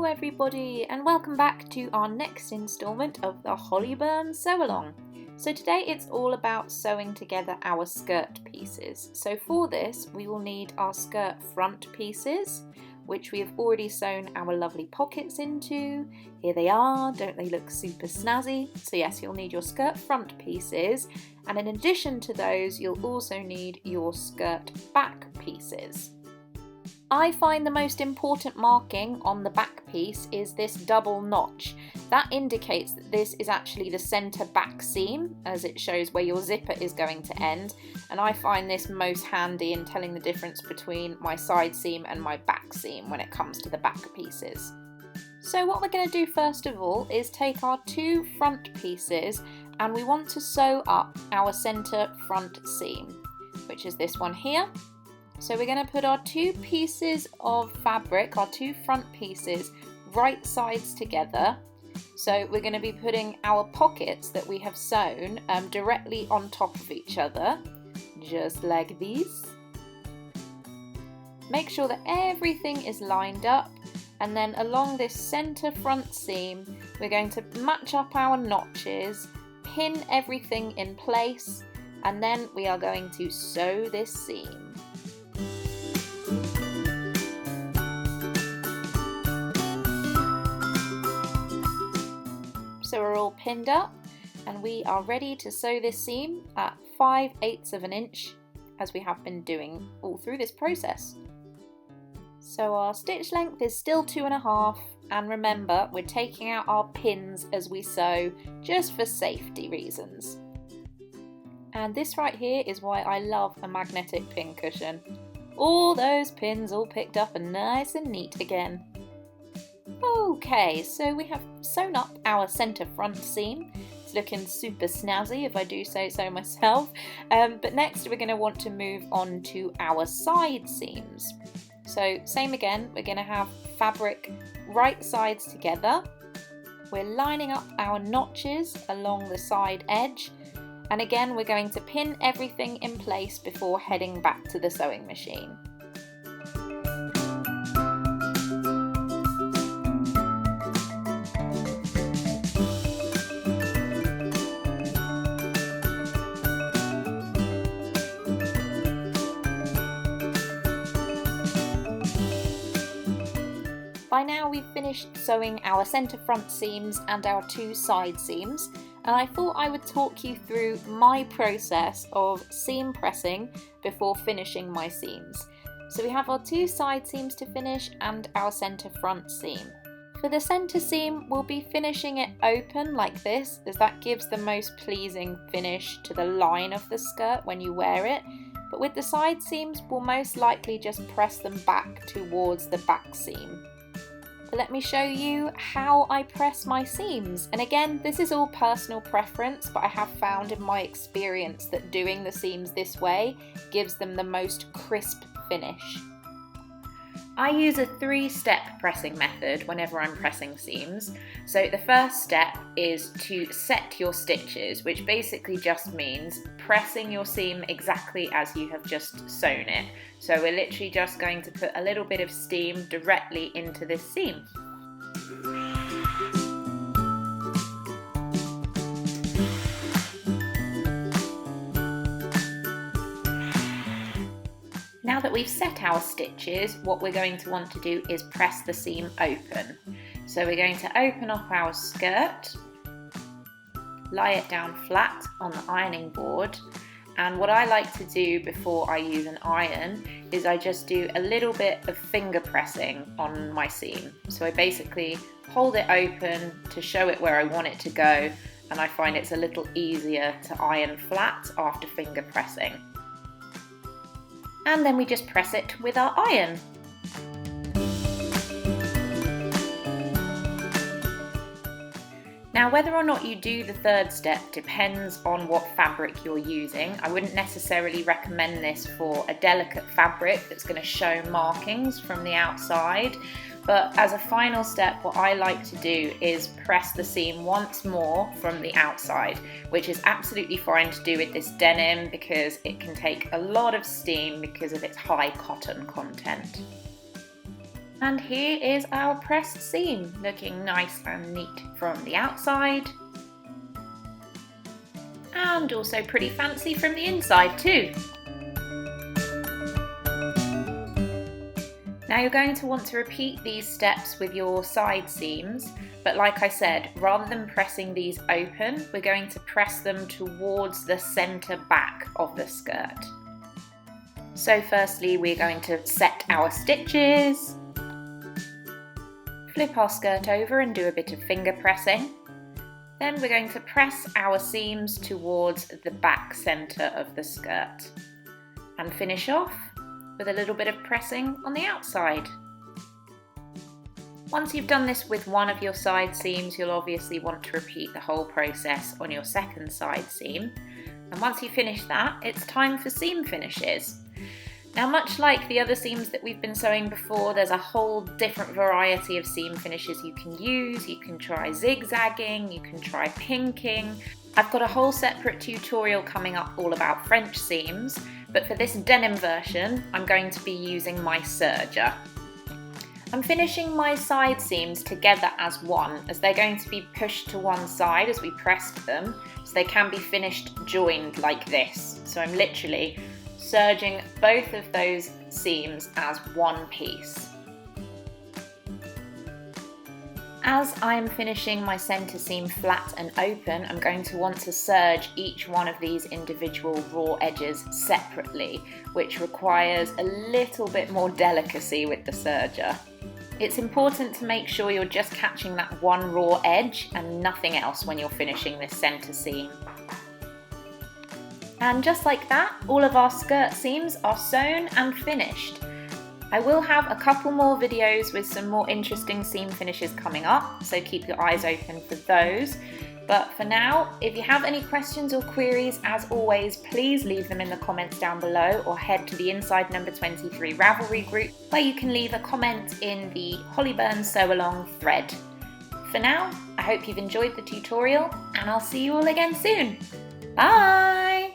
Hello everybody, and welcome back to our next instalment of the Hollyburn Sewalong. So today it's all about sewing together our skirt pieces. So for this we will need our skirt front pieces, which we have already sewn our lovely pockets into. Here they are, don't they look super snazzy? So yes, you'll need your skirt front pieces, and in addition to those you'll also need your skirt back pieces. I find the most important marking on the back piece is this double notch. That indicates that this is actually the centre back seam, as it shows where your zipper is going to end, and I find this most handy in telling the difference between my side seam and my back seam when it comes to the back pieces. So what we're going to do first of all is take our two front pieces and we want to sew up our centre front seam, which is this one here. So we're going to put our two pieces of fabric, our two front pieces, right sides together. So we're going to be putting our pockets that we have sewn directly on top of each other, just like this. Make sure that everything is lined up, and then along this centre front seam we're going to match up our notches, pin everything in place, and then we are going to sew this seam. So we're all pinned up and we are ready to sew this seam at 5/8 of an inch, as we have been doing all through this process. So our stitch length is still 2.5, and remember we're taking out our pins as we sew just for safety reasons. And this right here is why I love a magnetic pin cushion. All those pins all picked up and nice and neat again. Okay, so we have sewn up our centre front seam. It's looking super snazzy if I do say so myself. But next we're going to want to move on to our side seams. So same again, we're going to have fabric right sides together. We're lining up our notches along the side edge. And again we're going to pin everything in place before heading back to the sewing machine. By now we've finished sewing our centre front seams and our two side seams, and I thought I would talk you through my process of seam pressing before finishing my seams. So we have our two side seams to finish and our centre front seam. For the centre seam we'll be finishing it open like this, as that gives the most pleasing finish to the line of the skirt when you wear it. But with the side seams we'll most likely just press them back towards the back seam. Let me show you how I press my seams. And again, this is all personal preference, but I have found in my experience that doing the seams this way gives them the most crisp finish. I use a 3-step pressing method whenever I'm pressing seams. So the first step is to set your stitches, which basically just means pressing your seam exactly as you have just sewn it. So we're literally just going to put a little bit of steam directly into this seam. Now that we've set our stitches, what we're going to want to do is press the seam open. So we're going to open up our skirt, lie it down flat on the ironing board, and what I like to do before I use an iron is I just do a little bit of finger pressing on my seam. So I basically hold it open to show it where I want it to go, and I find it's a little easier to iron flat after finger pressing. And then we just press it with our iron. Now whether or not you do the third step depends on what fabric you're using. I wouldn't necessarily recommend this for a delicate fabric that's going to show markings from the outside, but as a final step what I like to do is press the seam once more from the outside, which is absolutely fine to do with this denim because it can take a lot of steam because of its high cotton content. And here is our pressed seam, looking nice and neat from the outside. And also pretty fancy from the inside too. Now you're going to want to repeat these steps with your side seams, but like I said, rather than pressing these open, we're going to press them towards the centre back of the skirt. So firstly, we're going to set our stitches, flip our skirt over and do a bit of finger pressing. Then we're going to press our seams towards the back centre of the skirt and finish off with a little bit of pressing on the outside. Once you've done this with one of your side seams, you'll obviously want to repeat the whole process on your second side seam. And once you finish that, it's time for seam finishes. Now, much like the other seams that we've been sewing before, there's a whole different variety of seam finishes you can use. You can try zigzagging, you can try pinking. I've got a whole separate tutorial coming up all about French seams, but for this denim version, I'm going to be using my serger. I'm finishing my side seams together as one, as they're going to be pushed to one side as we pressed them, so they can be finished joined like this. So I'm literally serging both of those seams as one piece. As I'm finishing my centre seam flat and open, I'm going to want to serge each one of these individual raw edges separately, which requires a little bit more delicacy with the serger. It's important to make sure you're just catching that one raw edge and nothing else when you're finishing this centre seam. And just like that, all of our skirt seams are sewn and finished. I will have a couple more videos with some more interesting seam finishes coming up, so keep your eyes open for those. But for now, if you have any questions or queries, as always, please leave them in the comments down below or head to the Inside Number 23 Ravelry group, where you can leave a comment in the Hollyburn Sewalong thread. For now, I hope you've enjoyed the tutorial, and I'll see you all again soon. Bye!